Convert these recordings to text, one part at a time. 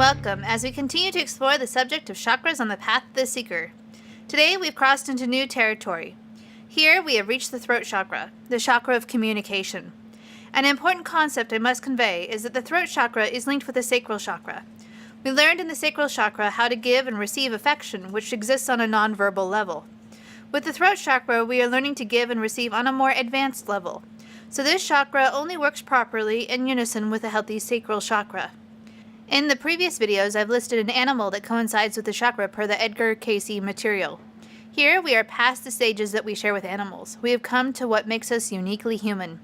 Welcome as we continue to explore the subject of chakras on the path of the seeker. Today we've crossed into new territory. Here we have reached the throat chakra, the chakra of communication. An important concept I must convey is that the throat chakra is linked with the sacral chakra. We learned in the sacral chakra how to give and receive affection, which exists on a nonverbal level. With the throat chakra, we are learning to give and receive on a more advanced level. So this chakra only works properly in unison with a healthy sacral chakra. In the previous videos, I've listed an animal that coincides with the chakra per the Edgar Cayce material. Here, we are past the stages that we share with animals. We have come to what makes us uniquely human.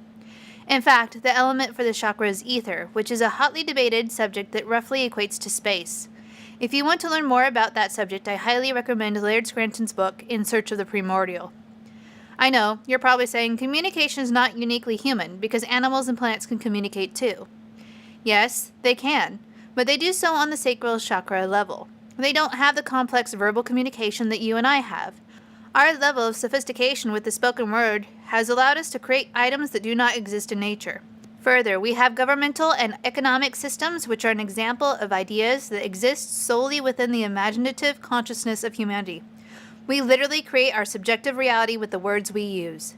In fact, the element for the chakra is ether, which is a hotly debated subject that roughly equates to space. If you want to learn more about that subject, I highly recommend Laird Scranton's book, In Search of the Primordial. I know, you're probably saying communication is not uniquely human, because animals and plants can communicate too. Yes, they can. But they do so on the sacral chakra level. They don't have the complex verbal communication that you and I have. Our level of sophistication with the spoken word has allowed us to create items that do not exist in nature. Further, we have governmental and economic systems which are an example of ideas that exist solely within the imaginative consciousness of humanity. We literally create our subjective reality with the words we use.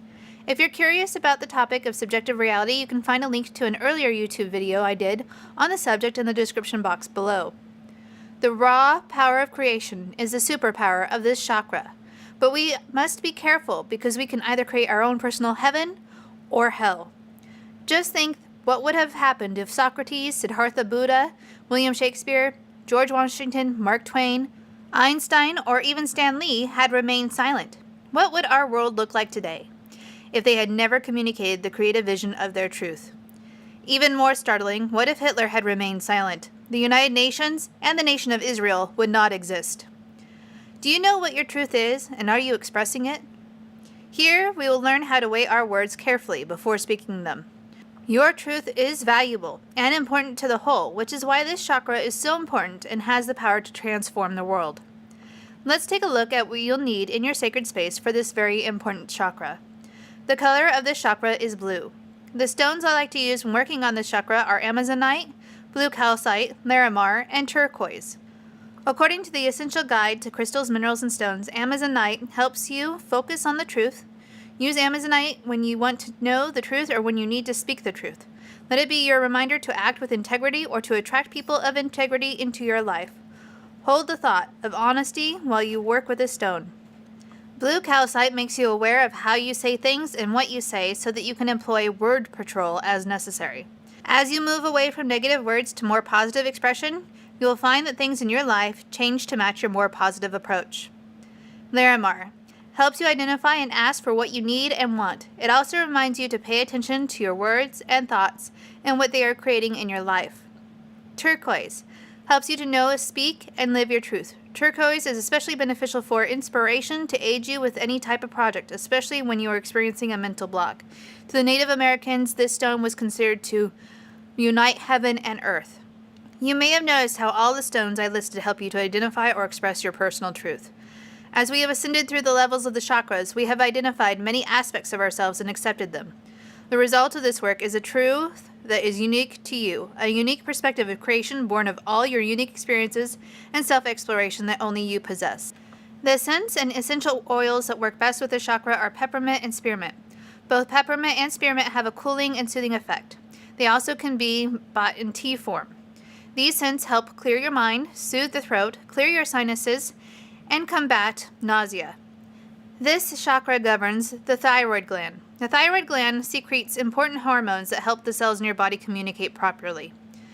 If you're curious about the topic of subjective reality, you can find a link to an earlier YouTube video I did on the subject in the description box below. The raw power of creation is the superpower of this chakra, but we must be careful because we can either create our own personal heaven or hell. Just think what would have happened if Socrates, Siddhartha Buddha, William Shakespeare, George Washington, Mark Twain, Einstein, or even Stan Lee had remained silent. What would our world look like today if they had never communicated the creative vision of their truth? Even more startling, what if Hitler had remained silent? The United Nations and the nation of Israel would not exist. Do you know what your truth is, and are you expressing it? Here, we will learn how to weigh our words carefully before speaking them. Your truth is valuable and important to the whole, which is why this chakra is so important and has the power to transform the world. Let's take a look at what you'll need in your sacred space for this very important chakra. The color of this chakra is blue. The stones I like to use when working on this chakra are Amazonite, blue calcite, larimar, and turquoise. According to the Essential Guide to Crystals, Minerals, and Stones, Amazonite helps you focus on the truth. Use Amazonite when you want to know the truth or when you need to speak the truth. Let it be your reminder to act with integrity or to attract people of integrity into your life. Hold the thought of honesty while you work with this stone. Blue calcite makes you aware of how you say things and what you say so that you can employ word patrol as necessary. As you move away from negative words to more positive expression, you will find that things in your life change to match your more positive approach. Larimar helps you identify and ask for what you need and want. It also reminds you to pay attention to your words and thoughts and what they are creating in your life. Turquoise helps you to know, speak, and live your truth. Turquoise is especially beneficial for inspiration to aid you with any type of project, especially when you are experiencing a mental block. To the Native Americans, this stone was considered to unite heaven and earth. You may have noticed how all the stones I listed help you to identify or express your personal truth. As we have ascended through the levels of the chakras, we have identified many aspects of ourselves and accepted them. The result of this work is a truth that is unique to you, a unique perspective of creation born of all your unique experiences and self-exploration that only you possess. The scents and essential oils that work best with the chakra are peppermint and spearmint. Both peppermint and spearmint have a cooling and soothing effect. They also can be bought in tea form. These scents help clear your mind, soothe the throat, clear your sinuses, and combat nausea. This chakra governs the thyroid gland. The thyroid gland secretes important hormones that help the cells in your body communicate properly.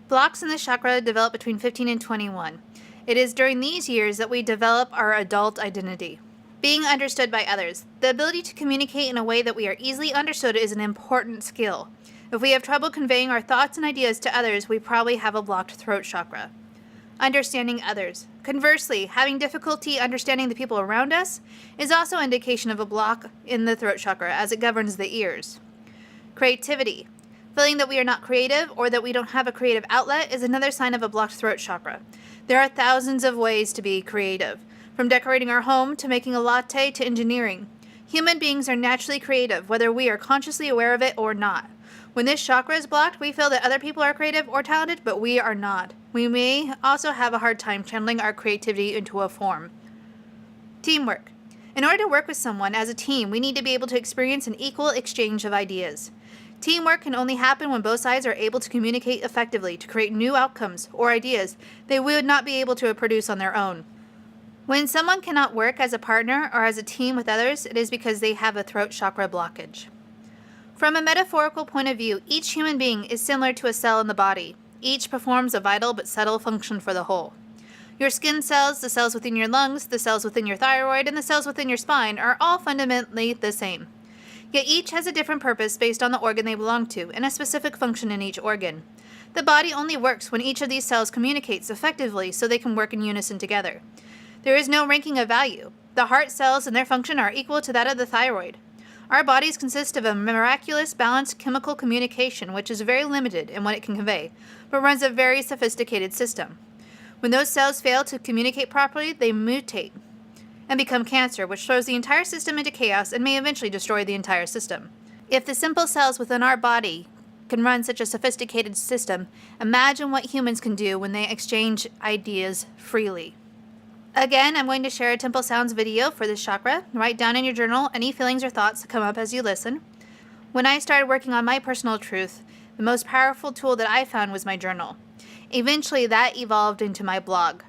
Blocks in this chakra develop between 15 and 21. It is during these years that we develop our adult identity. Being understood by others. The ability to communicate in a way that we are easily understood is an important skill. If we have trouble conveying our thoughts and ideas to others, we probably have a blocked throat chakra. Understanding others. Conversely, having difficulty understanding the people around us is also an indication of a block in the throat chakra as it governs the ears. Creativity. Feeling that we are not creative or that we don't have a creative outlet is another sign of a blocked throat chakra. There are thousands of ways to be creative, from decorating our home to making a latte to engineering. Human beings are naturally creative, whether we are consciously aware of it or not. When this chakra is blocked, we feel that other people are creative or talented, but we are not. We may also have a hard time channeling our creativity into a form. Teamwork. In order to work with someone as a team, we need to be able to experience an equal exchange of ideas. Teamwork can only happen when both sides are able to communicate effectively to create new outcomes or ideas they would not be able to produce on their own. When someone cannot work as a partner or as a team with others, it is because they have a throat chakra blockage. From a metaphorical point of view, each human being is similar to a cell in the body. Each performs a vital but subtle function for the whole. Your skin cells, the cells within your lungs, the cells within your thyroid, and the cells within your spine are all fundamentally the same. Yet each has a different purpose based on the organ they belong to and a specific function in each organ. The body only works when each of these cells communicates effectively so they can work in unison together. There is no ranking of value. The heart cells and their function are equal to that of the thyroid. Our bodies consist of a miraculous balanced chemical communication which is very limited in what it can convey, but runs a very sophisticated system. When those cells fail to communicate properly, they mutate and become cancer, which throws the entire system into chaos and may eventually destroy the entire system. If the simple cells within our body can run such a sophisticated system, imagine what humans can do when they exchange ideas freely. Again, I'm going to share a Temple Sounds video for this chakra. Write down in your journal any feelings or thoughts that come up as you listen. When I started working on my personal truth, the most powerful tool that I found was my journal. Eventually, that evolved into my blog.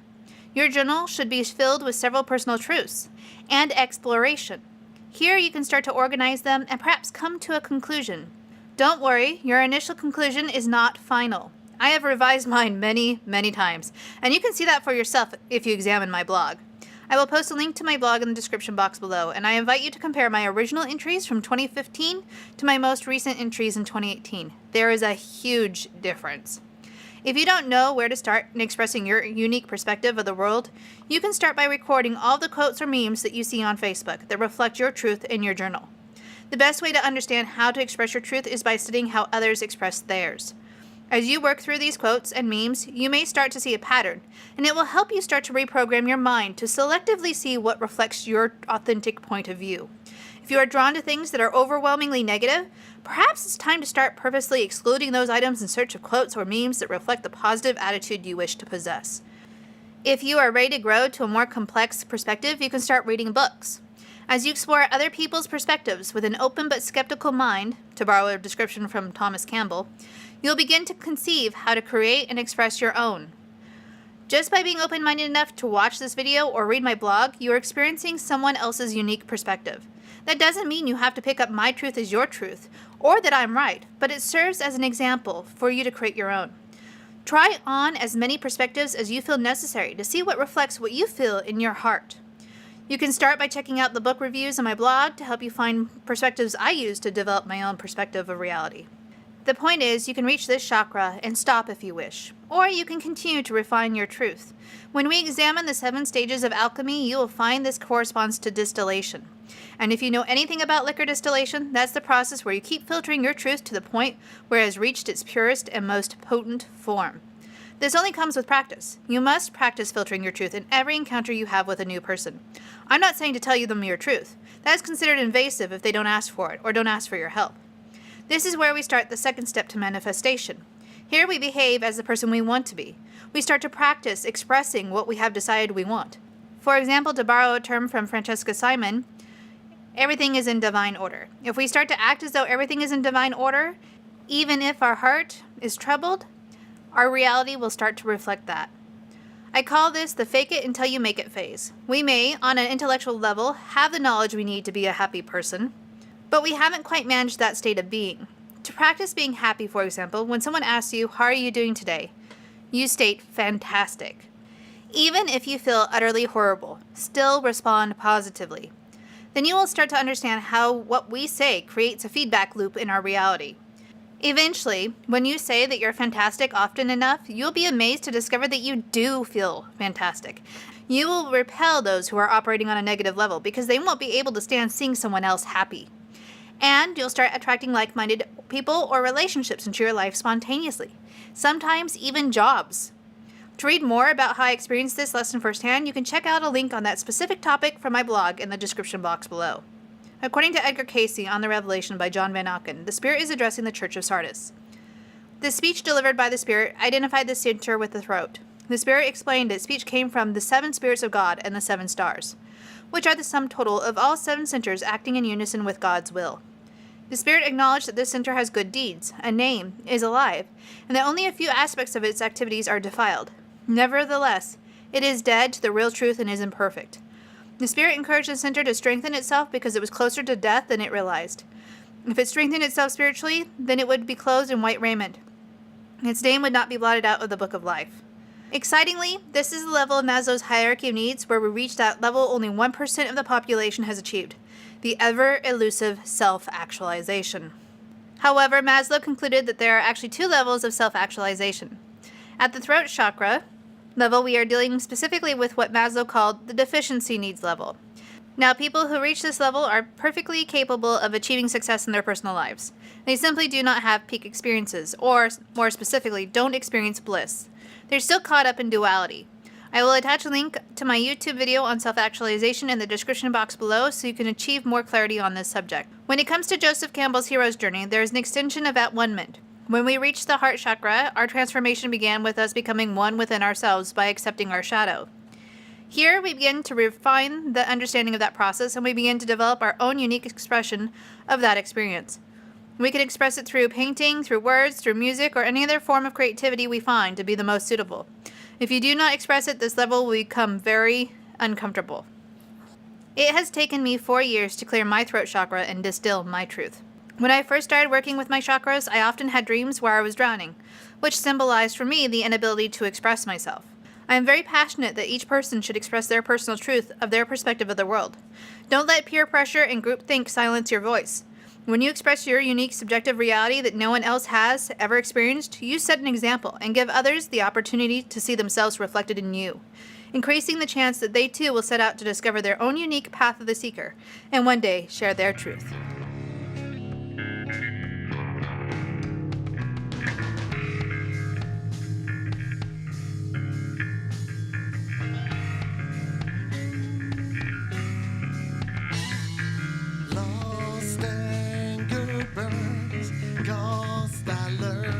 Your journal should be filled with several personal truths and exploration. Here you can start to organize them and perhaps come to a conclusion. Don't worry, your initial conclusion is not final. I have revised mine many, many times, and you can see that for yourself if you examine my blog. I will post a link to my blog in the description box below, and I invite you to compare my original entries from 2015 to my most recent entries in 2018. There is a huge difference. If you don't know where to start in expressing your unique perspective of the world, you can start by recording all the quotes or memes that you see on Facebook that reflect your truth in your journal. The best way to understand how to express your truth is by studying how others express theirs. As you work through these quotes and memes, you may start to see a pattern, and it will help you start to reprogram your mind to selectively see what reflects your authentic point of view. If you are drawn to things that are overwhelmingly negative, perhaps it's time to start purposely excluding those items in search of quotes or memes that reflect the positive attitude you wish to possess. If you are ready to grow to a more complex perspective, you can start reading books. As you explore other people's perspectives with an open but skeptical mind, to borrow a description from Thomas Campbell, you'll begin to conceive how to create and express your own. Just by being open-minded enough to watch this video or read my blog, you are experiencing someone else's unique perspective. That doesn't mean you have to pick up my truth as your truth, or that I'm right, but it serves as an example for you to create your own. Try on as many perspectives as you feel necessary to see what reflects what you feel in your heart. You can start by checking out the book reviews on my blog to help you find perspectives I use to develop my own perspective of reality. The point is, you can reach this chakra and stop if you wish, or you can continue to refine your truth. When we examine the 7 stages of alchemy, you will find this corresponds to distillation. And if you know anything about liquor distillation, that's the process where you keep filtering your truth to the point where it has reached its purest and most potent form. This only comes with practice. You must practice filtering your truth in every encounter you have with a new person. I'm not saying to tell you them your truth. That is considered invasive if they don't ask for it or don't ask for your help. This is where we start the second step to manifestation. Here we behave as the person we want to be. We start to practice expressing what we have decided we want. For example, to borrow a term from Francesca Simon, everything is in divine order. If we start to act as though everything is in divine order, even if our heart is troubled, our reality will start to reflect that. I call this the fake it until you make it phase. We may, on an intellectual level, have the knowledge we need to be a happy person, but we haven't quite managed that state of being. To practice being happy, for example, when someone asks you, "How are you doing today?" you state, "Fantastic." Even if you feel utterly horrible, still respond positively. Then you will start to understand how what we say creates a feedback loop in our reality. Eventually, when you say that you're fantastic often enough, you'll be amazed to discover that you do feel fantastic. You will repel those who are operating on a negative level because they won't be able to stand seeing someone else happy. And you'll start attracting like-minded people or relationships into your life spontaneously. Sometimes even jobs. To read more about how I experienced this lesson firsthand, you can check out a link on that specific topic from my blog in the description box below. According to Edgar Cayce on The Revelation by John Van Auken, the Spirit is addressing the Church of Sardis. The speech delivered by the Spirit identified the center with the throat. The Spirit explained that speech came from the 7 spirits of God and the 7 stars, which are the sum total of all 7 centers acting in unison with God's will. The Spirit acknowledged that this center has good deeds, a name, is alive, and that only a few aspects of its activities are defiled. Nevertheless, it is dead to the real truth and is imperfect. The Spirit encouraged the center to strengthen itself because it was closer to death than it realized. If it strengthened itself spiritually, then it would be clothed in white raiment. Its name would not be blotted out of the book of life. Excitingly, this is the level of Maslow's hierarchy of needs where we reach that level only 1% of the population has achieved, the ever-elusive self-actualization. However, Maslow concluded that there are actually 2 levels of self-actualization. At the throat chakra level, we are dealing specifically with what Maslow called the deficiency needs level. Now, people who reach this level are perfectly capable of achieving success in their personal lives. They simply do not have peak experiences, or, more specifically, don't experience bliss. They're still caught up in duality. I will attach a link to my YouTube video on self-actualization in the description box below so you can achieve more clarity on this subject. When it comes to Joseph Campbell's hero's journey, there is an extension of at-one-ment. When we reached the heart chakra, our transformation began with us becoming one within ourselves by accepting our shadow. Here, we begin to refine the understanding of that process, and we begin to develop our own unique expression of that experience. We can express it through painting, through words, through music, or any other form of creativity we find to be the most suitable. If you do not express it, this level will become very uncomfortable. It has taken me 4 years to clear my throat chakra and distill my truth. When I first started working with my chakras, I often had dreams where I was drowning, which symbolized for me the inability to express myself. I am very passionate that each person should express their personal truth of their perspective of the world. Don't let peer pressure and groupthink silence your voice. When you express your unique subjective reality that no one else has ever experienced, you set an example and give others the opportunity to see themselves reflected in you, increasing the chance that they too will set out to discover their own unique path of the seeker and one day share their truth. Lost anger burns, 'cause I learned